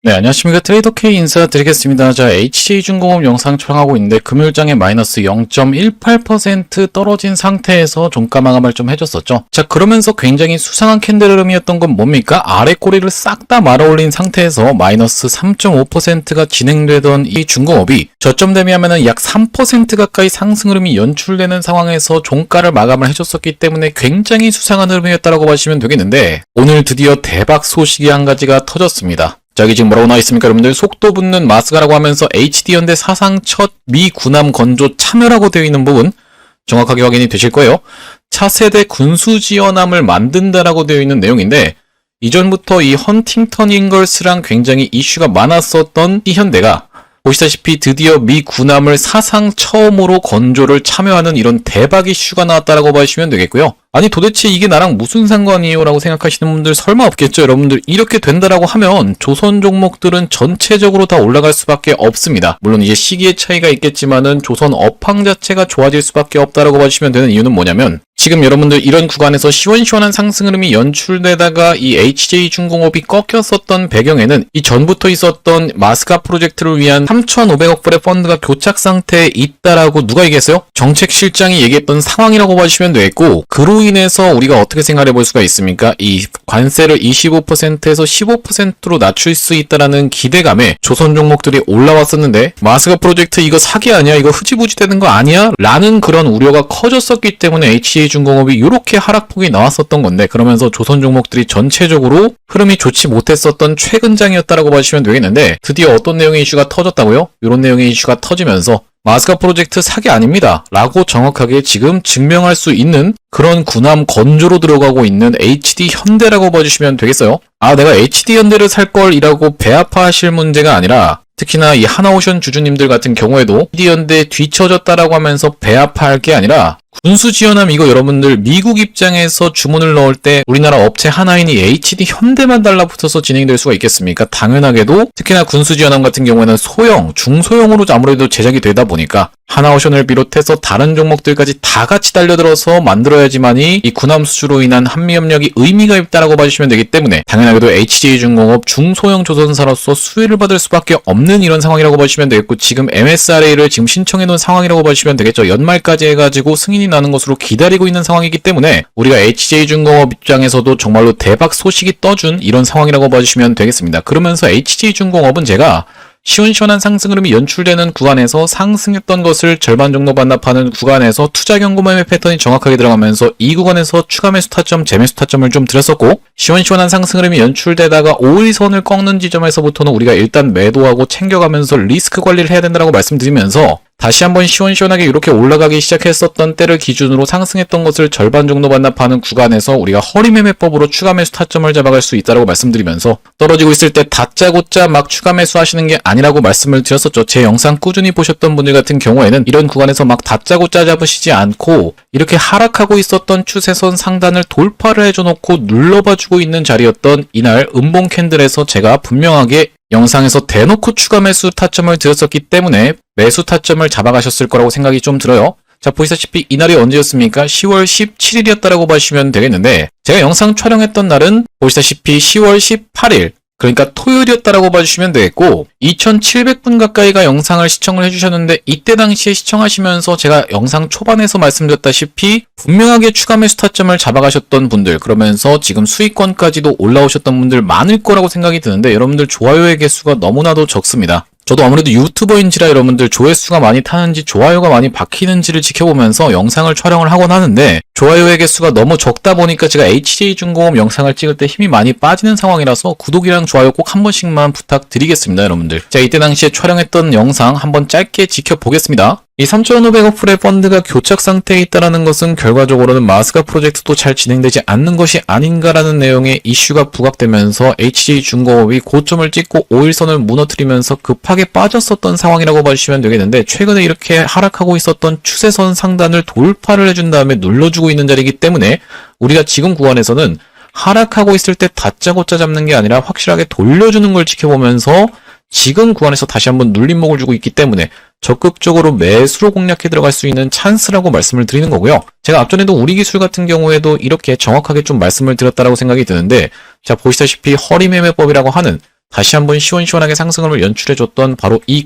네, 안녕하십니까. 트레이더 K 인사드리겠습니다. 자, HJ중공업 영상 촬영하고 있는데 금요일장에 마이너스 0.18% 떨어진 상태에서 종가 마감을 좀 해줬었죠. 자, 그러면서 굉장히 수상한 캔들 흐름이었던 건 뭡니까? 아래 꼬리를 싹 다 말아 올린 상태에서 마이너스 3.5%가 진행되던 이 중공업이 저점 대비하면은 약 3% 가까이 상승 흐름이 연출되는 상황에서 종가를 마감을 해줬었기 때문에 굉장히 수상한 흐름이었다고 보시면 되겠는데, 오늘 드디어 대박 소식이 한 가지가 터졌습니다. 자, 여기 지금 뭐라고 나와 있습니까? 여러분들 속도 붙는 마스가라고 하면서 HD현대 사상 첫 미 군함 건조 참여라고 되어 있는 부분 정확하게 확인이 되실 거예요. 차세대 군수지연함을 만든다라고 되어 있는 내용인데, 이전부터 이 헌팅턴 잉걸스랑 굉장히 이슈가 많았었던 이 현대가 보시다시피 드디어 미 군함을 사상 처음으로 건조를 참여하는 이런 대박 이슈가 나왔다라고 보시면 되겠고요. 아니 도대체 이게 나랑 무슨 상관이에요? 라고 생각하시는 분들 설마 없겠죠? 여러분들 이렇게 된다라고 하면 조선 종목들은 전체적으로 다 올라갈 수밖에 없습니다. 물론 이제 시기의 차이가 있겠지만은 조선 업황 자체가 좋아질 수밖에 없다라고 봐주시면 되는 이유는 뭐냐면, 지금 여러분들 이런 구간에서 시원시원한 상승 흐름이 연출되다가 이 HJ중공업이 꺾였었던 배경에는 이 전부터 있었던 마스가 프로젝트를 위한 3,500억 불의 펀드가 교착 상태에 있다라고 누가 얘기했어요? 정책실장이 얘기했던 상황이라고 봐주시면 되겠고, 그로 인해서 우리가 어떻게 생각해 볼 수가 있습니까? 이 관세를 25%에서 15%로 낮출 수 있다라는 기대감에 조선 종목들이 올라왔었는데, 마스가 프로젝트 이거 사기 아니야? 이거 흐지부지 되는 거 아니야? 라는 그런 우려가 커졌었기 때문에 HJ중공업이 이렇게 하락폭이 나왔었던 건데, 그러면서 조선 종목들이 전체적으로 흐름이 좋지 못했었던 최근장이었다라고 봐주시면 되겠는데, 드디어 어떤 내용의 이슈가 터졌다고요? 이런 내용의 이슈가 터지면서 마스가 프로젝트 사기 아닙니다 라고 정확하게 지금 증명할 수 있는 그런 군함 건조로 들어가고 있는 HD현대라고 봐주시면 되겠어요. 아, 내가 HD현대를 살 걸 이라고 배 아파하실 문제가 아니라, 특히나 이 하나오션 주주님들 같은 경우에도 HD현대 뒤처졌다라고 하면서 배 아파할 게 아니라, 군수지연함 이거 여러분들 미국 입장에서 주문을 넣을 때 우리나라 업체 하나인이 HD현대만 달라붙어서 진행될 수가 있겠습니까? 당연하게도 특히나 군수지연함 같은 경우에는 소형, 중소형으로 아무래도 제작이 되다 보니까 하나오션을 비롯해서 다른 종목들까지 다 같이 달려들어서 만들어야지만이 이 군함 수주로 인한 한미협력이 의미가 있다라고 봐주시면 되기 때문에, 당연하게도 HJ중공업 중소형 조선사로서 수혜를 받을 수밖에 없는 이런 상황이라고 봐주시면 되겠고, 지금 MSRA를 지금 신청해 놓은 상황이라고 봐주시면 되겠죠. 연말까지 해가지고 승인이 나는 것으로 기다리고 있는 상황이기 때문에 우리가 HJ중공업 입장에서도 정말로 대박 소식이 떠준 이런 상황이라고 봐주시면 되겠습니다. 그러면서 HJ중공업은 제가 시원시원한 상승 흐름이 연출되는 구간에서 상승했던 것을 절반 정도 반납하는 구간에서 투자 경고매매 패턴이 정확하게 들어가면서 이 구간에서 추가 매수 타점, 재매수 타점을 좀 드렸었고, 시원시원한 상승 흐름이 연출되다가 5일선을 꺾는 지점에서부터는 우리가 일단 매도하고 챙겨가면서 리스크 관리를 해야 된다고 말씀드리면서, 다시 한번 시원시원하게 이렇게 올라가기 시작했었던 때를 기준으로 상승했던 것을 절반 정도 반납하는 구간에서 우리가 허리매매법으로 추가 매수 타점을 잡아갈 수 있다고 말씀드리면서, 떨어지고 있을 때 다짜고짜 막 추가 매수 하시는 게 아니라고 말씀을 드렸었죠. 제 영상 꾸준히 보셨던 분들 같은 경우에는 이런 구간에서 막 다짜고짜 잡으시지 않고 이렇게 하락하고 있었던 추세선 상단을 돌파를 해줘놓고 눌러봐주고 있는 자리였던 이날 음봉 캔들에서 제가 분명하게 영상에서 대놓고 추가 매수 타점을 드렸었기 때문에 매수 타점을 잡아가셨을 거라고 생각이 좀 들어요. 자, 보시다시피 이날이 언제였습니까? 10월 17일이었다라고 보시면 되겠는데, 제가 영상 촬영했던 날은 보시다시피 10월 18일, 그러니까 토요일이었다라고 봐주시면 되겠고, 2700분 가까이가 영상을 시청을 해주셨는데, 이때 당시에 시청하시면서 제가 영상 초반에서 말씀드렸다시피 분명하게 추가 매수 타점을 잡아가셨던 분들, 그러면서 지금 수익권까지도 올라오셨던 분들 많을 거라고 생각이 드는데, 여러분들 좋아요의 개수가 너무나도 적습니다. 저도 아무래도 유튜버인지라 여러분들 조회수가 많이 타는지 좋아요가 많이 박히는지를 지켜보면서 영상을 촬영을 하곤 하는데, 좋아요의 개수가 너무 적다 보니까 제가 HJ중공업 영상을 찍을 때 힘이 많이 빠지는 상황이라서 구독이랑 좋아요 꼭 한 번씩만 부탁드리겠습니다, 여러분들. 자, 이때 당시에 촬영했던 영상 한번 짧게 지켜보겠습니다. 이 3,500억 불의 펀드가 교착 상태에 있다는 것은 결과적으로는 마스가 프로젝트도 잘 진행되지 않는 것이 아닌가라는 내용의 이슈가 부각되면서 HJ중공업이 고점을 찍고 5일선을 무너뜨리면서 급하게 빠졌었던 상황이라고 봐주시면 되겠는데, 최근에 이렇게 하락하고 있었던 추세선 상단을 돌파를 해준 다음에 눌러주고 있는 자리이기 때문에 우리가 지금 구간에서는 하락하고 있을 때 다짜고짜 잡는 게 아니라 확실하게 돌려주는 걸 지켜보면서 지금 구간에서 다시 한번 눌림목을 주고 있기 때문에 적극적으로 매수로 공략해 들어갈 수 있는 찬스라고 말씀을 드리는 거고요. 제가 앞전에도 우리 기술 같은 경우에도 이렇게 정확하게 좀 말씀을 드렸다라고 생각이 드는데, 자, 보시다시피 허리매매법이라고 하는 다시 한번 시원시원하게 상승을 연출해줬던 바로 이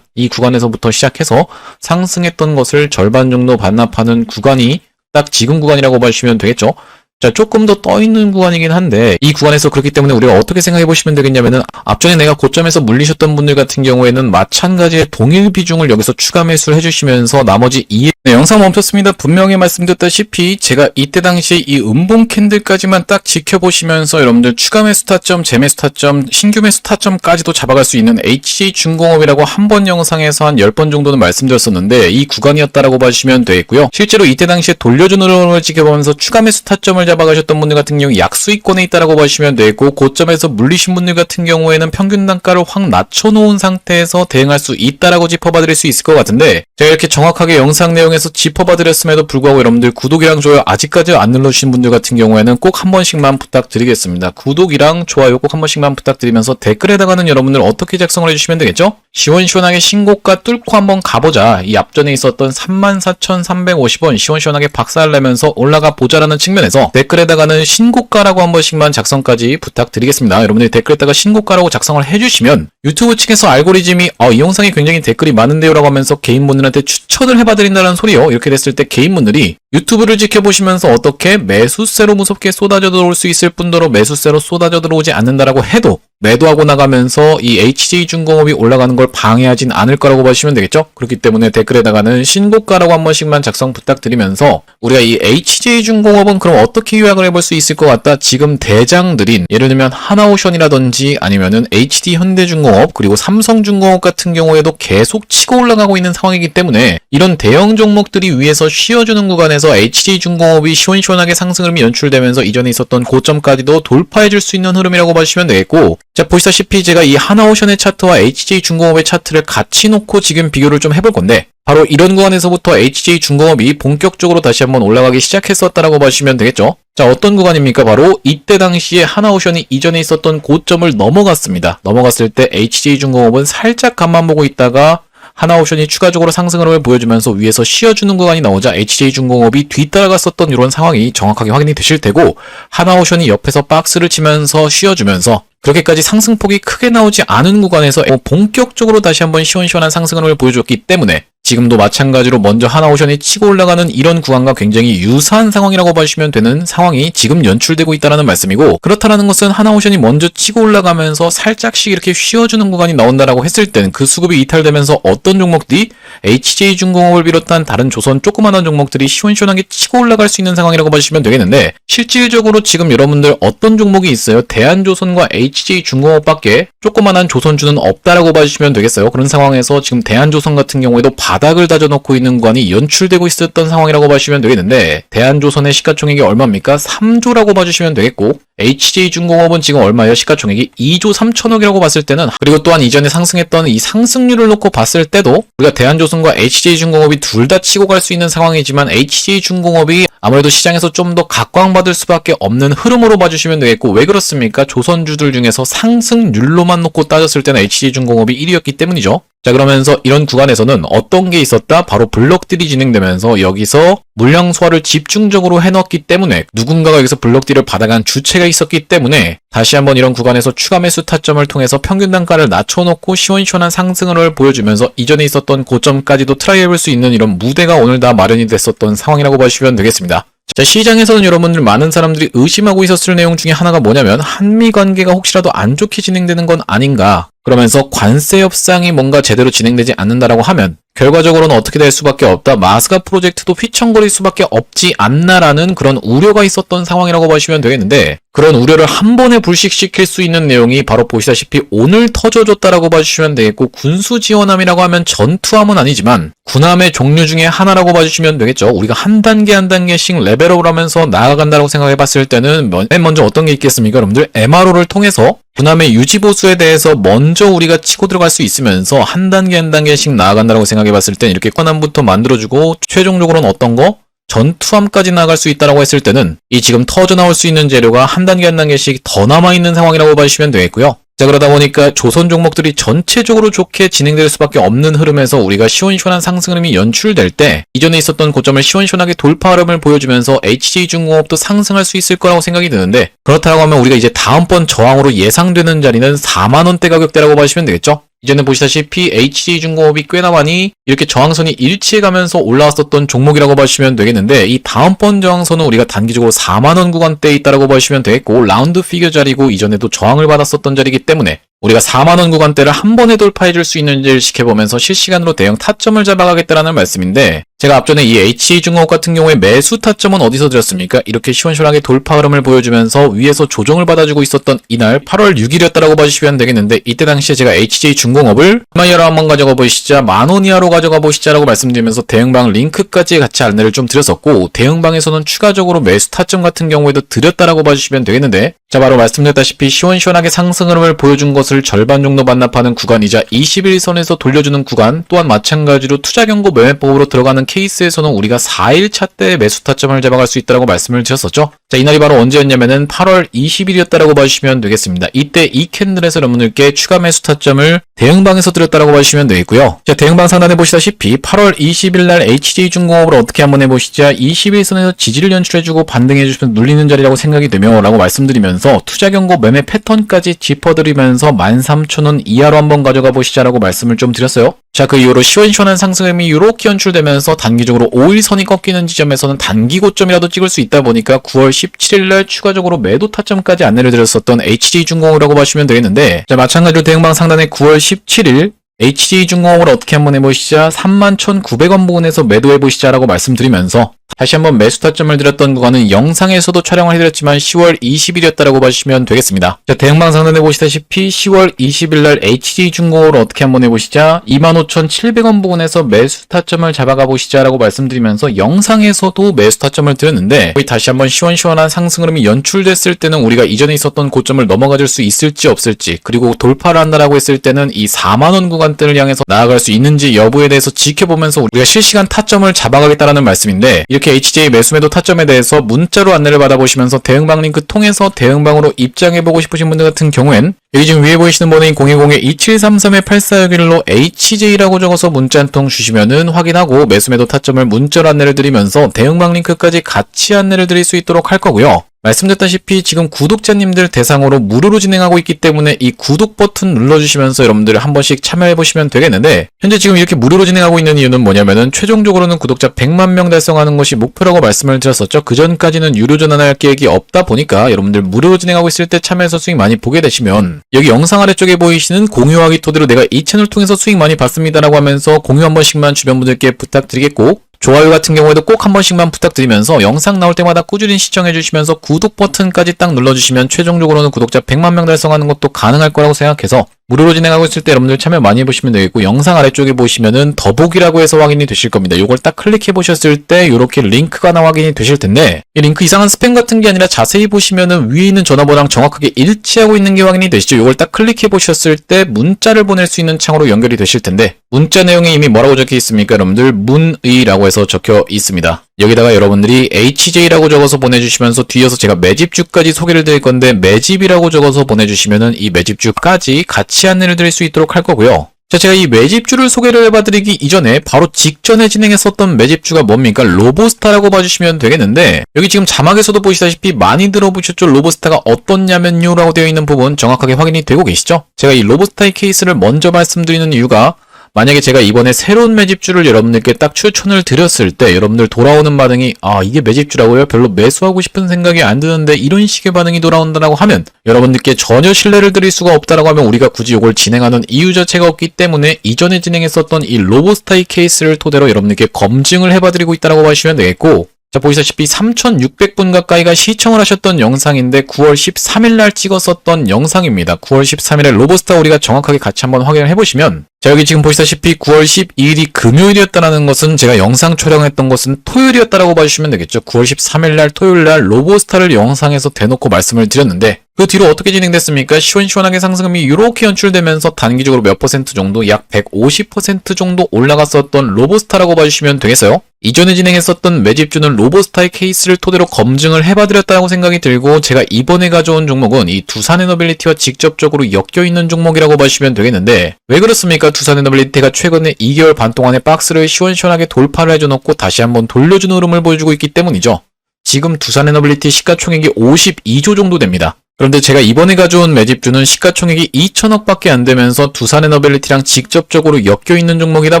구간에서부터 시작해서 상승했던 것을 절반 정도 반납하는 구간이 딱 지금 구간이라고 보시면 되겠죠. 자, 조금 더 떠있는 구간이긴 한데 이 구간에서 그렇기 때문에 우리가 어떻게 생각해 보시면 되겠냐면은 앞전에 내가 고점에서 물리셨던 분들 같은 경우에는 마찬가지의 동일 비중을 여기서 추가 매수를 해주시면서 나머지 네, 영상 멈췄습니다. 분명히 말씀드렸다시피 제가 이때 당시에 이 음봉 캔들까지만 딱 지켜보시면서 여러분들 추가 매수 타점, 재매수 타점, 신규 매수 타점까지도 잡아갈 수 있는 HJ중공업이라고 한 번 영상에서 한 10번 정도는 말씀드렸었는데 이 구간이었다라고 봐주시면 되겠고요. 실제로 이때 당시에 돌려주는 흐름을 지켜보면서 추가 매수 타점을 잡아가셨던 분들 같은 경우 약수익권에 있다라고 보시면 되고 고점에서 물리신 분들 같은 경우에는 평균 단가를 확 낮춰놓은 상태에서 대응할 수 있다라고 짚어봐 드릴 수 있을 것 같은데 제가 이렇게 정확하게 영상 내용에서 짚어봐 드렸음에도 불구하고 여러분들 구독이랑 좋아요 아직까지 안 눌러주신 분들 같은 경우에는 꼭 한 번씩만 부탁드리겠습니다. 구독이랑 좋아요 꼭 한 번씩만 부탁드리면서 댓글에다가는 여러분들 어떻게 작성을 해주시면 되겠죠? 시원시원하게 신고가 뚫고 한번 가보자. 이 앞전에 있었던 34,350원 시원시원하게 박살내면서 올라가 보자라는 측면에서 댓글에다가는 신고가라고 한 번씩만 작성까지 부탁드리겠습니다. 여러분들이 댓글에다가 신고가라고 작성을 해주시면 유튜브 측에서 알고리즘이 이 영상이 굉장히 댓글이 많은데요 라고 하면서 개인분들한테 추천을 해봐드린다는 소리요. 이렇게 됐을 때 개인분들이 유튜브를 지켜보시면서 어떻게 매수세로 무섭게 쏟아져 들어올 수 있을 뿐더러 매수세로 쏟아져 들어오지 않는다라고 해도 매도하고 나가면서 이 HJ중공업이 올라가는 걸 방해하진 않을 거라고 보시면 되겠죠? 그렇기 때문에 댓글에다가는 신고가라고 한 번씩만 작성 부탁드리면서 우리가 이 HJ중공업은 그럼 어떻게 요약을 해볼 수 있을 것 같다? 지금 대장들인 예를 들면 하나오션이라든지 아니면은 HD현대중공업 그리고 삼성중공업 같은 경우에도 계속 치고 올라가고 있는 상황이기 때문에 이런 대형 종목들이 위에서 쉬어주는 구간에서 HJ중공업이 시원시원하게 상승 흐름이 연출되면서 이전에 있었던 고점까지도 돌파해줄 수 있는 흐름이라고 보시면 되겠고 자, 보시다시피 제가 이 하나오션의 차트와 HJ중공업의 차트를 같이 놓고 지금 비교를 좀 해볼 건데 바로 이런 구간에서부터 HJ중공업이 본격적으로 다시 한번 올라가기 시작했었다라고 보시면 되겠죠. 자, 어떤 구간입니까? 바로 이때 당시에 하나오션이 이전에 있었던 고점을 넘어갔습니다. 넘어갔을 때 HJ중공업은 살짝 간만 보고 있다가 하나오션이 추가적으로 상승 흐름을 보여주면서 위에서 쉬어주는 구간이 나오자 HJ중공업이 뒤따라갔었던 이런 상황이 정확하게 확인이 되실 테고 하나오션이 옆에서 박스를 치면서 쉬어주면서 그렇게까지 상승폭이 크게 나오지 않은 구간에서 본격적으로 다시 한번 시원시원한 상승 흐름을 보여줬기 때문에 지금도 마찬가지로 먼저 하나오션이 치고 올라가는 이런 구간과 굉장히 유사한 상황이라고 보시면 되는 상황이 지금 연출되고 있다는 말씀이고 그렇다는 것은 하나오션이 먼저 치고 올라가면서 살짝씩 이렇게 쉬어주는 구간이 나온다라고 했을 때는 그 수급이 이탈되면서 어떤 종목들이 HJ중공업을 비롯한 다른 조선 조그마한 종목들이 시원시원하게 치고 올라갈 수 있는 상황이라고 보시면 되겠는데 실질적으로 지금 여러분들 어떤 종목이 있어요? 대한조선과 HJ중공업밖에 조그마한 조선주는 없다라고 봐주시면 되겠어요. 그런 상황에서 지금 대한조선 같은 경우에도 바닥을 다져놓고 있는 구간이 연출되고 있었던 상황이라고 봐주시면 되겠는데 대한조선의 시가총액이 얼마입니까? 3조라고 봐주시면 되겠고 HJ중공업은 지금 얼마예요? 시가총액이 2조 3천억이라고 봤을 때는 그리고 또한 이전에 상승했던 이 상승률을 놓고 봤을 때도 우리가 대한조선과 HJ중공업이 둘 다 치고 갈 수 있는 상황이지만 HJ중공업이 아무래도 시장에서 좀 더 각광받을 수밖에 없는 흐름으로 봐주시면 되겠고 왜 그렇습니까? 조선주들 중에서 상승률로만 놓고 따졌을 때는 HJ중공업이 1위였기 때문이죠. 자, 그러면서 이런 구간에서는 어떤 게 있었다? 바로 블록딜이 진행되면서 여기서 물량 소화를 집중적으로 해넣었기 때문에 누군가가 여기서 블록딜을 받아간 주체가 있었기 때문에 다시 한번 이런 구간에서 추가 매수 타점을 통해서 평균 단가를 낮춰놓고 시원시원한 상승을 보여주면서 이전에 있었던 고점까지도 트라이 해볼 수 있는 이런 무대가 오늘 다 마련이 됐었던 상황이라고 보시면 되겠습니다. 자, 시장에서는 여러분들 많은 사람들이 의심하고 있었을 내용 중에 하나가 뭐냐면 한미 관계가 혹시라도 안 좋게 진행되는 건 아닌가 그러면서 관세 협상이 뭔가 제대로 진행되지 않는다라고 하면 결과적으로는 어떻게 될 수밖에 없다. 마스가 프로젝트도 휘청거릴 수밖에 없지 않나라는 그런 우려가 있었던 상황이라고 보시면 되겠는데 그런 우려를 한 번에 불식시킬 수 있는 내용이 바로 보시다시피 오늘 터져줬다라고 봐주시면 되겠고 군수지원함이라고 하면 전투함은 아니지만 군함의 종류 중에 하나라고 봐주시면 되겠죠. 우리가 한 단계 한 단계씩 레벨업을 하면서 나아간다고 생각해 봤을 때는 맨 먼저 어떤 게 있겠습니까? 여러분들 MRO를 통해서 군함의 유지보수에 대해서 먼저 우리가 치고 들어갈 수 있으면서 한 단계 한 단계씩 나아간다고 생각해 봤을 땐 이렇게 군함부터 만들어주고 최종적으로는 어떤 거? 전투함까지 나갈 수 있다라고 했을 때는 이 지금 터져 나올 수 있는 재료가 한 단계 한 단계씩 더 남아있는 상황이라고 봐주시면 되겠고요. 자, 그러다 보니까 조선 종목들이 전체적으로 좋게 진행될 수밖에 없는 흐름에서 우리가 시원시원한 상승 흐름이 연출될 때 이전에 있었던 고점을 시원시원하게 돌파 흐름을 보여주면서 HJ중공업도 상승할 수 있을 거라고 생각이 드는데 그렇다고 하면 우리가 이제 다음번 저항으로 예상되는 자리는 4만원대 가격대라고 봐주시면 되겠죠. 이전에 보시다시피 HJ중공업이 꽤나 많이 이렇게 저항선이 일치해가면서 올라왔었던 종목이라고 봐주시면 되겠는데, 이 다음번 저항선은 우리가 단기적으로 4만원 구간대에 있다라고 봐주시면 되겠고, 라운드 피겨 자리고 이전에도 저항을 받았었던 자리이기 때문에 우리가 4만원 구간대를 한 번에 돌파해줄 수 있는지를 지켜보면서 실시간으로 대형 타점을 잡아가겠다라는 말씀인데, 제가 앞전에 이 HJ중공업 같은 경우에 매수 타점은 어디서 드렸습니까? 이렇게 시원시원하게 돌파 흐름을 보여주면서 위에서 조정을 받아주고 있었던 이날 8월 6일이었다라고 봐주시면 되겠는데, 이때 당시에 제가 HJ중공업을 얼마이하로 한번 가져가 보시자, 만원 이하로 가져가 보시자라고 말씀드리면서 대응방 링크까지 같이 안내를 좀 드렸었고, 대응방에서는 추가적으로 매수 타점 같은 경우에도 드렸다라고 봐주시면 되겠는데, 자, 바로 말씀드렸다시피 시원시원하게 상승 흐름을 보여준 것을 절반 정도 반납하는 구간이자 21선에서 돌려주는 구간, 또한 마찬가지로 투자경고 매매법으로 들어가는 케이스에서는 우리가 4일차 때 매수 타점을 잡아갈 수 있다고 말씀을 드렸었죠. 자, 이날이 바로 언제였냐면은 8월 20일이었다라고 봐주시면 되겠습니다. 이때 이 캔들에서 여러분들께 추가 매수 타점을 대응방에서 드렸다라고 봐주시면 되겠고요. 자, 대응방 상단에 보시다시피 8월 20일 날 HJ중공업을 어떻게 한번 해보시자, 21선에서 지지를 연출해주고 반등해주시면 눌리는 자리라고 생각이 되며 라고 말씀드리면서 투자경고 매매 패턴까지 짚어드리면서 13,000원 이하로 한번 가져가 보시자라고 말씀을 좀 드렸어요. 자, 그 이후로 시원시원한 상승음이 이렇게 연출되면서 단기적으로 5일선이 꺾이는 지점에서는 단기 고점이라도 찍을 수 있다 보니까 9월 17일날 추가적으로 매도 타점까지 안내를 드렸었던 HJ중공업이라고 보시면 되겠는데, 자, 마찬가지로 대응방 상단에 9월 17일 HJ중공업을 어떻게 한번 해보시자 31,900원 부근에서 매도해보시자라고 말씀드리면서 다시 한번 매수 타점을 드렸던 구간은 영상에서도 촬영을 해드렸지만 10월 20일이었다라고 봐주시면 되겠습니다. 자, 대응방 상단에 보시다시피 10월 20일 날 HJ중공업을 어떻게 한번 해보시자 25,700원 부근에서 매수 타점을 잡아가 보시자라고 말씀드리면서 영상에서도 매수 타점을 드렸는데, 거의 다시 한번 시원시원한 상승 흐름이 연출됐을 때는 우리가 이전에 있었던 고점을 넘어가줄 수 있을지 없을지, 그리고 돌파를 한다라고 했을 때는 이 4만원 구간대를 향해서 나아갈 수 있는지 여부에 대해서 지켜보면서 우리가 실시간 타점을 잡아가겠다라는 말씀인데, 이렇게 HJ 매수매도 타점에 대해서 문자로 안내를 받아보시면서 대응방 링크 통해서 대응방으로 입장해보고 싶으신 분들 같은 경우엔 여기 지금 위에 보이시는 번호인 010-2733-8461로 HJ라고 적어서 문자 한 통 주시면은 확인하고 매수매도 타점을 문자로 안내를 드리면서 대응방 링크까지 같이 안내를 드릴 수 있도록 할 거고요. 말씀드렸다시피 지금 구독자님들 대상으로 무료로 진행하고 있기 때문에 이 구독 버튼 눌러주시면서 여러분들 한 번씩 참여해보시면 되겠는데, 현재 지금 이렇게 무료로 진행하고 있는 이유는 뭐냐면은 최종적으로는 구독자 100만 명 달성하는 것이 목표라고 말씀을 드렸었죠. 그 전까지는 유료 전환할 계획이 없다 보니까 여러분들 무료로 진행하고 있을 때 참여해서 수익 많이 보게 되시면 여기 영상 아래쪽에 보이시는 공유하기 토대로 내가 이 채널 통해서 수익 많이 받습니다라고 하면서 공유 한 번씩만 주변 분들께 부탁드리겠고, 좋아요 같은 경우에도 꼭 한 번씩만 부탁드리면서 영상 나올 때마다 꾸준히 시청해주시면서 구독 버튼까지 딱 눌러주시면 최종적으로는 구독자 100만 명 달성하는 것도 가능할 거라고 생각해서 무료로 진행하고 있을 때 여러분들 참여 많이 해보시면 되겠고, 영상 아래쪽에 보시면은 더보기라고 해서 확인이 되실 겁니다. 요걸 딱 클릭해 보셨을 때 이렇게 링크가 나와 확인이 되실 텐데, 이 링크 이상한 스팸 같은 게 아니라 자세히 보시면은 위에 있는 전화번호랑 정확하게 일치하고 있는 게 확인이 되시죠. 요걸 딱 클릭해 보셨을 때 문자를 보낼 수 있는 창으로 연결이 되실 텐데, 문자 내용이 이미 뭐라고 적혀 있습니까? 여러분들 문의라고 해서 적혀 있습니다. 여기다가 여러분들이 HJ라고 적어서 보내주시면서 뒤에서 제가 매집주까지 소개를 드릴 건데 매집이라고 적어서 보내주시면은 이 매집주까지 같이 안내를 드릴 수 있도록 할 거고요. 자, 제가 이 매집주를 소개를 해봐드리기 이전에 바로 직전에 진행했었던 매집주가 뭡니까? 로보스타라고 봐주시면 되겠는데, 여기 지금 자막에서도 보시다시피 많이 들어보셨죠? 로보스타가 어떻냐면요 라고 되어 있는 부분 정확하게 확인이 되고 계시죠? 제가 이 로보스타의 케이스를 먼저 말씀드리는 이유가, 만약에 제가 이번에 새로운 매집주를 여러분들께 딱 추천을 드렸을 때 여러분들 돌아오는 반응이 이게 매집주라고요? 별로 매수하고 싶은 생각이 안 드는데 이런 식의 반응이 돌아온다라고 하면 여러분들께 전혀 신뢰를 드릴 수가 없다라고 하면 우리가 굳이 이걸 진행하는 이유 자체가 없기 때문에 이전에 진행했었던 이 로보스타의 케이스를 토대로 여러분들께 검증을 해봐드리고 있다라고 보시면 되겠고, 자, 보시다시피 3,600분 가까이가 시청을 하셨던 영상인데 9월 13일 날 찍었었던 영상입니다. 9월 13일에 로보스타 우리가 정확하게 같이 한번 확인을 해보시면, 자, 여기 지금 보시다시피 9월 12일이 금요일이었다는 것은 제가 영상 촬영했던 것은 토요일이었다라고 봐주시면 되겠죠. 9월 13일 날 토요일 날 로보스타를 영상에서 대놓고 말씀을 드렸는데, 그 뒤로 어떻게 진행됐습니까? 시원시원하게 상승음이 이렇게 연출되면서 단기적으로 몇 퍼센트 정도, 약 150% 정도 올라갔었던 로보스타라고 봐주시면 되겠어요. 이전에 진행했었던 매집주는 로보스타의 케이스를 토대로 검증을 해봐드렸다고 생각이 들고, 제가 이번에 가져온 종목은 이 두산에너빌리티와 직접적으로 엮여있는 종목이라고 봐주시면 되겠는데, 왜 그렇습니까? 두산에너빌리티가 최근에 2개월 반 동안의 박스를 시원시원하게 돌파를 해줘놓고 다시 한번 돌려주는 흐름을 보여주고 있기 때문이죠. 지금 두산에너빌리티 시가총액이 52조 정도 됩니다. 그런데 제가 이번에 가져온 매집주는 시가총액이 2천억 밖에 안 되면서 두산에너빌리티랑 직접적으로 엮여있는 종목이다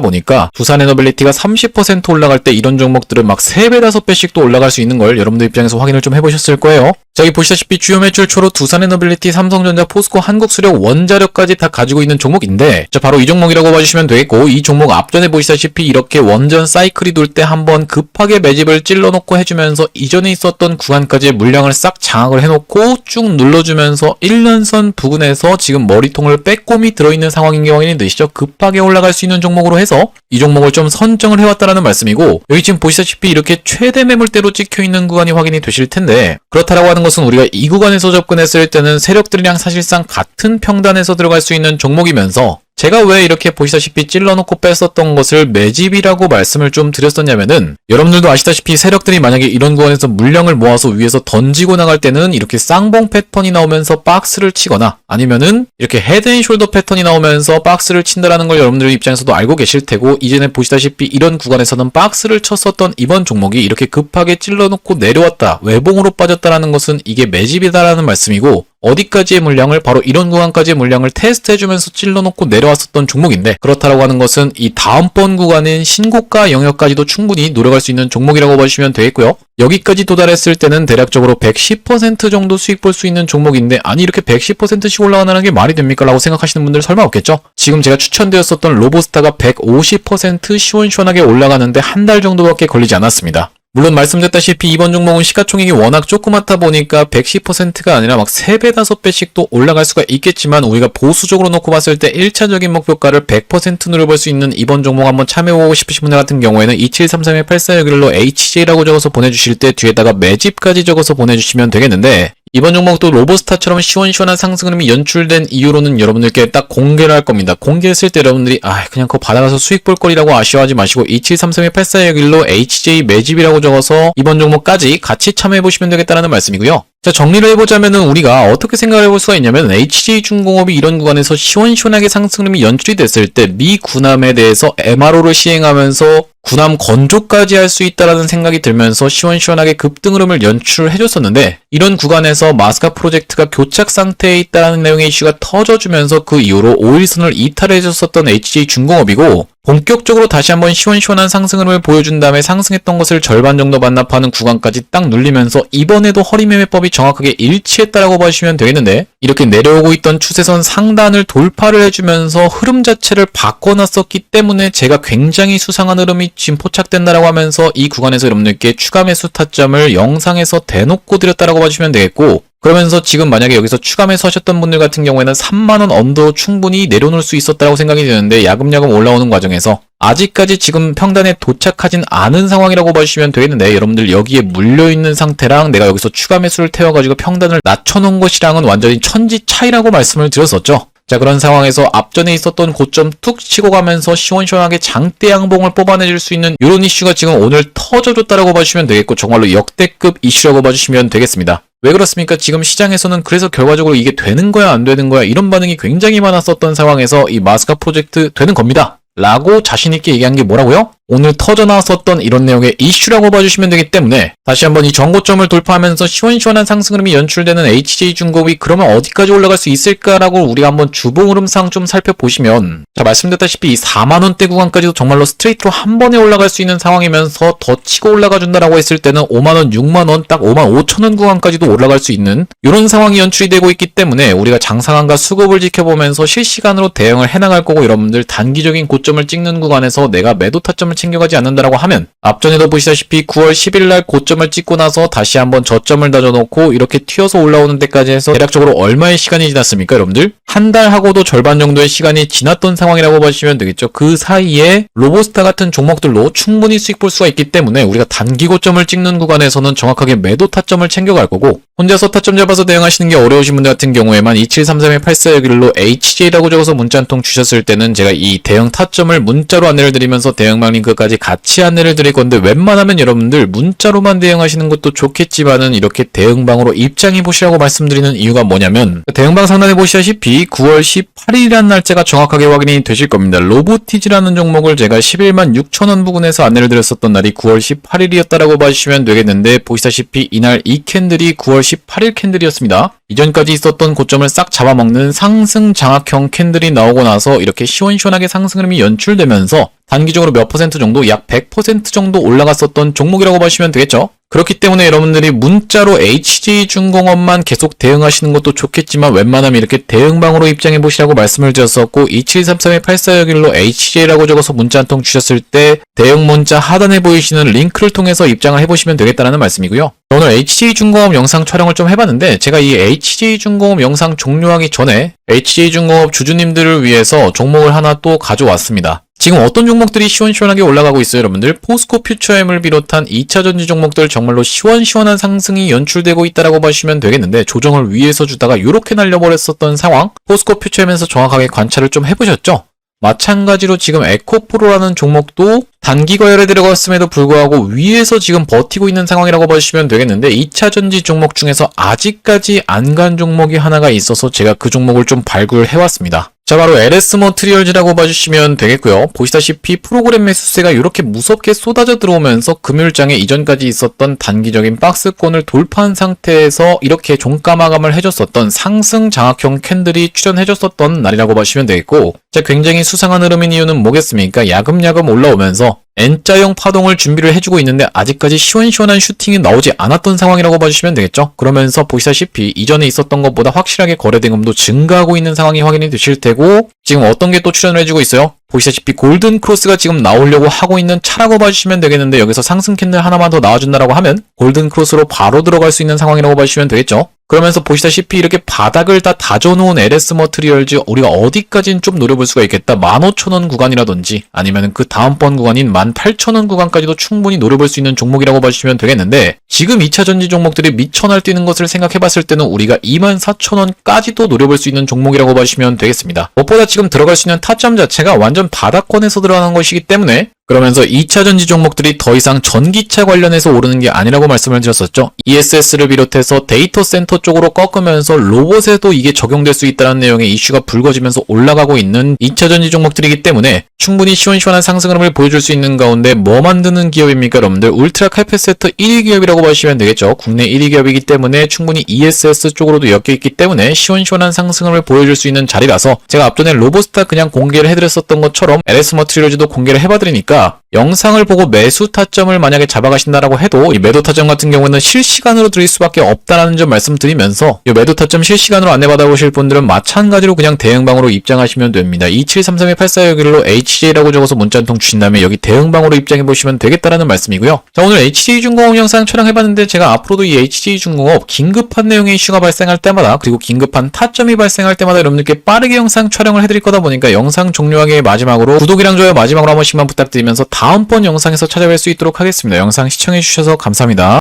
보니까 두산에너빌리티가 30% 올라갈 때 이런 종목들은 막 3배, 5배씩 또 올라갈 수 있는 걸 여러분들 입장에서 확인을 좀 해보셨을 거예요. 자, 여기 보시다시피 주요 매출 초로 두산에너빌리티, 삼성전자, 포스코, 한국수력, 원자력까지 다 가지고 있는 종목인데, 자, 바로 이 종목이라고 봐주시면 되겠고, 이 종목 앞전에 보시다시피 이렇게 원전 사이클이 돌 때 한번 급하게 매집을 찔러놓고 해주면서 이전에 있었던 구간까지의 물량을 싹 장악을 해놓고 쭉 눌러주면서 1년선 부근에서 지금 머리통을 빼꼼히 들어있는 상황인 게 확인이 되시죠? 급하게 올라갈 수 있는 종목으로 해서 이 종목을 좀 선정을 해왔다라는 말씀이고, 여기 지금 보시다시피 이렇게 최대 매물대로 찍혀있는 구간이 확인이 되실 텐데, 그렇다라고 하는 것은 우리가 이 구간에서 접근했을 때는 세력들이랑 사실상 같은 평단에서 들어갈 수 있는 종목이면서, 제가 왜 이렇게 보시다시피 찔러놓고 뺐었던 것을 매집이라고 말씀을 좀 드렸었냐면은, 여러분들도 아시다시피 세력들이 만약에 이런 구간에서 물량을 모아서 위에서 던지고 나갈 때는 이렇게 쌍봉 패턴이 나오면서 박스를 치거나, 아니면은 이렇게 헤드앤숄더 패턴이 나오면서 박스를 친다라는 걸 여러분들 입장에서도 알고 계실 테고, 이전에 보시다시피 이런 구간에서는 박스를 쳤었던 이번 종목이 이렇게 급하게 찔러놓고 내려왔다, 외봉으로 빠졌다라는 것은 이게 매집이다라는 말씀이고, 어디까지의 물량을, 바로 이런 구간까지의 물량을 테스트해주면서 찔러놓고 내려왔었던 종목인데, 그렇다라고 하는 것은 이 다음번 구간인 신고가 영역까지도 충분히 노려갈 수 있는 종목이라고 보시면 되겠고요. 여기까지 도달했을 때는 대략적으로 110% 정도 수익 볼 수 있는 종목인데, 아니 이렇게 110%씩 올라가는 게 말이 됩니까? 라고 생각하시는 분들 설마 없겠죠? 지금 제가 추천드렸었던 로보스타가 150% 시원시원하게 올라가는데 한 달 정도밖에 걸리지 않았습니다. 물론 말씀드렸다시피 이번 종목은 시가총액이 워낙 조그맣다 보니까 110%가 아니라 막 3배, 5배씩 또 올라갈 수가 있겠지만, 우리가 보수적으로 놓고 봤을 때 1차적인 목표가를 100% 누려볼 수 있는 이번 종목 한번 참여해보고 싶으신 분들 같은 경우에는 2733-8461로 HJ라고 적어서 보내주실 때 뒤에다가 매집까지 적어서 보내주시면 되겠는데, 이번 종목도 로보스타처럼 시원시원한 상승 흐름이 연출된 이유로는 여러분들께 딱 공개를 할 겁니다. 공개했을 때 여러분들이 그냥 그거 받아가서 수익 볼 거리라고 아쉬워하지 마시고 2733-8461로 HJ 매집이라고 적어서 이번 종목까지 같이 참여해보시면 되겠다는 말씀이고요. 자, 정리를 해보자면은 우리가 어떻게 생각을 해볼 수가 있냐면, HJ중공업이 이런 구간에서 시원시원하게 상승 흐름이 연출이 됐을 때 미 군함에 대해서 MRO를 시행하면서 군함 건조까지 할 수 있다라는 생각이 들면서 시원시원하게 급등 흐름을 연출해줬었는데, 이런 구간에서 마스카 프로젝트가 교착 상태에 있다는 내용의 이슈가 터져주면서 그 이후로 5일선을 이탈해줬었던 HJ중공업이고, 본격적으로 다시 한번 시원시원한 상승 흐름을 보여준 다음에 상승했던 것을 절반 정도 반납하는 구간까지 딱 눌리면서 이번에도 허리매매법이 정확하게 일치했다라고 보시면 되겠는데, 이렇게 내려오고 있던 추세선 상단을 돌파를 해주면서 흐름 자체를 바꿔놨었기 때문에 제가 굉장히 수상한 흐름이 지금 포착된다라고 하면서 이 구간에서 여러분들께 추가 매수 타점을 영상에서 대놓고 드렸다라고 봐주시면 되겠고, 그러면서 지금 만약에 여기서 추가 매수 하셨던 분들 같은 경우에는 3만원 언더 충분히 내려놓을 수 있었다고 생각이 드는데, 야금야금 올라오는 과정에서 아직까지 지금 평단에 도착하진 않은 상황이라고 봐주시면 되겠는데, 여러분들 여기에 물려있는 상태랑 내가 여기서 추가 매수를 태워가지고 평단을 낮춰놓은 것이랑은 완전히 천지 차이라고 말씀을 드렸었죠. 자, 그런 상황에서 앞전에 있었던 고점 툭 치고 가면서 시원시원하게 장대 양봉을 뽑아내줄 수 있는 이런 이슈가 지금 오늘 터져줬다라고 봐주시면 되겠고, 정말로 역대급 이슈라고 봐주시면 되겠습니다. 왜 그렇습니까? 지금 시장에서는 그래서 결과적으로 이게 되는 거야 안 되는 거야 이런 반응이 굉장히 많았었던 상황에서 이 마스카 프로젝트 되는 겁니다 라고 자신있게 얘기한 게 뭐라고요? 오늘 터져나왔었던 이런 내용의 이슈라고 봐주시면 되기 때문에, 다시 한번 이 정고점을 돌파하면서 시원시원한 상승 흐름이 연출되는 HJ중공업이 그러면 어디까지 올라갈 수 있을까라고 우리가 한번 주봉 흐름상 좀 살펴보시면, 자, 말씀드렸다시피 이 4만원대 구간까지도 정말로 스트레이트로 한 번에 올라갈 수 있는 상황이면서 더 치고 올라가 준다라고 했을 때는 5만원, 6만원, 딱 5만 5천원 구간까지도 올라갈 수 있는 이런 상황이 연출이 되고 있기 때문에, 우리가 장상한가 수급을 지켜보면서 실시간으로 대응을 해나갈 거고, 여러분들 단기적인 고점을 찍는 구간에서 내가 매도 타점을 챙겨가지 않는다라고 하면, 앞전에도 보시다시피 9월 10일날 고점을 찍고 나서 다시 한번 저점을 다져놓고 이렇게 튀어서 올라오는 데까지 해서 대략적으로 얼마의 시간이 지났습니까, 여러분들? 한 달 하고도 절반 정도의 시간이 지났던 상황이라고 보시면 되겠죠. 그 사이에 로보스타 같은 종목들로 충분히 수익 볼 수가 있기 때문에 우리가 단기 고점을 찍는 구간에서는 정확하게 매도 타점을 챙겨갈 거고, 혼자서 타점 잡아서 대응하시는 게 어려우신 분들 같은 경우에만 2733-8461로 HJ라고 적어서 문자 한 통 주셨을 때는 제가 이 대응 타점을 문자로 안내를 드리면서 대응방 링크까지 같이 안내를 드릴 건데, 웬만하면 여러분들 문자로만 대응하시는 것도 좋겠지만은 이렇게 대응방으로 입장해 보시라고 말씀드리는 이유가 뭐냐면, 대응방 상단에 보시다시피 9월 18일이라는 날짜가 정확하게 확인이 되실 겁니다. 로보티즈라는 종목을 제가 11만 6천원 부근에서 안내를 드렸었던 날이 9월 18일이었다라고 봐주시면 되겠는데, 보시다시피 이날 이 캔들이 9월 18일 캔들이었습니다. 이전까지 있었던 고점을 싹 잡아먹는 상승 장악형 캔들이 나오고 나서 이렇게 시원시원하게 상승 흐름이 연출되면서 단기적으로 몇 퍼센트 정도, 약 100% 정도 올라갔었던 종목이라고 보시면 되겠죠. 그렇기 때문에 여러분들이 문자로 HJ중공업만 계속 대응하시는 것도 좋겠지만 웬만하면 이렇게 대응방으로 입장해 보시라고 말씀을 드렸었고 2733-8461로 HJ라고 적어서 문자 한 통 주셨을 때 대응 문자 하단에 보이시는 링크를 통해서 입장을 해보시면 되겠다는 말씀이고요. 오늘 HJ중공업 영상 촬영을 좀 해봤는데 제가 이 HJ중공업 영상 종료하기 전에 HJ중공업 주주님들을 위해서 종목을 하나 또 가져왔습니다. 지금 어떤 종목들이 시원시원하게 올라가고 있어요, 여러분들? 포스코 퓨처엠을 비롯한 2차전지 종목들 정말로 시원시원한 상승이 연출되고 있다라고 보시면 되겠는데 조정을 위에서 주다가 이렇게 날려버렸었던 상황 포스코 퓨처엠에서 정확하게 관찰을 좀 해보셨죠? 마찬가지로 지금 에코프로라는 종목도 단기 거열에 들어갔음에도 불구하고 위에서 지금 버티고 있는 상황이라고 보시면 되겠는데 2차전지 종목 중에서 아직까지 안 간 종목이 하나가 있어서 제가 그 종목을 좀 발굴해왔습니다. 자, 바로 LS 머티리얼즈라고 봐주시면 되겠고요. 보시다시피 프로그램 매수세가 이렇게 무섭게 쏟아져 들어오면서 금요일장에 이전까지 있었던 단기적인 박스권을 돌파한 상태에서 이렇게 종가 마감을 해줬었던 상승 장악형 캔들이 출현해줬었던 날이라고 보시면 되겠고, 자, 굉장히 수상한 흐름인 이유는 뭐겠습니까? 야금야금 올라오면서 N자형 파동을 준비를 해주고 있는데 아직까지 시원시원한 슈팅이 나오지 않았던 상황이라고 봐주시면 되겠죠. 그러면서 보시다시피 이전에 있었던 것보다 확실하게 거래대금도 증가하고 있는 상황이 확인이 되실 테고 지금 어떤 게 또 출연을 해주고 있어요? 보시다시피 골든 크로스가 지금 나오려고 하고 있는 차라고 봐주시면 되겠는데 여기서 상승 캔들 하나만 더 나와준다라고 하면 골든 크로스로 바로 들어갈 수 있는 상황이라고 봐주시면 되겠죠. 그러면서 보시다시피 이렇게 바닥을 다 다져놓은 LS 머티리얼즈 우리가 어디까지는 좀 노려볼 수가 있겠다. 15,000원 구간이라든지 아니면 그 다음번 구간인 18,000원 구간까지도 충분히 노려볼 수 있는 종목이라고 봐주시면 되겠는데 지금 2차전지 종목들이 미천할 뛰는 것을 생각해봤을 때는 우리가 24,000원까지도 노려볼 수 있는 종목이라고 봐주시면 되겠습니다. 무엇보다 지금 들어갈 수 있는 타점 자체가 완전 바닥권에서 들어가는 것이기 때문에 그러면서 2차전지 종목들이 더 이상 전기차 관련해서 오르는 게 아니라고 말씀을 드렸었죠. ESS를 비롯해서 데이터 센터 쪽으로 꺾으면서 로봇에도 이게 적용될 수 있다는 내용의 이슈가 불거지면서 올라가고 있는 2차전지 종목들이기 때문에 충분히 시원시원한 상승 흐름을 보여줄 수 있는 가운데 뭐 만드는 기업입니까, 여러분들? 울트라 카펫세트 1위 기업이라고 보시면 되겠죠. 국내 1위 기업이기 때문에 충분히 ESS 쪽으로도 엮여있기 때문에 시원시원한 상승 흐름을 보여줄 수 있는 자리라서 제가 앞전에 로보스타 그냥 공개를 해드렸었던 것처럼 LS 머티리얼즈도 공개를 해봐드리니까 영상을 보고 매수 타점을 만약에 잡아가신다라고 해도 이 매도 타점 같은 경우는 실시간으로 드릴 수밖에 없다라는 점 말씀드리면서 이 매도 타점 실시간으로 안내받아 보실 분들은 마찬가지로 그냥 대응방으로 입장하시면 됩니다. 2733-8461로 HJ라고 적어서 문자 한 통 주신 다음에 여기 대응방으로 입장해 보시면 되겠다라는 말씀이고요. 자, 오늘 HJ중공업 영상 촬영해봤는데 제가 앞으로도 이 HJ중공업 긴급한 내용의 이슈가 발생할 때마다 그리고 긴급한 타점이 발생할 때마다 여러분들께 빠르게 영상 촬영을 해드릴 거다 보니까 영상 종료하기 마지막으로 구독이랑 좋아요 마지막으로 한 번씩만 부탁드리면서 다음번 영상에서 찾아뵐 수 있도록 하겠습니다. 영상 시청해주셔서 감사합니다.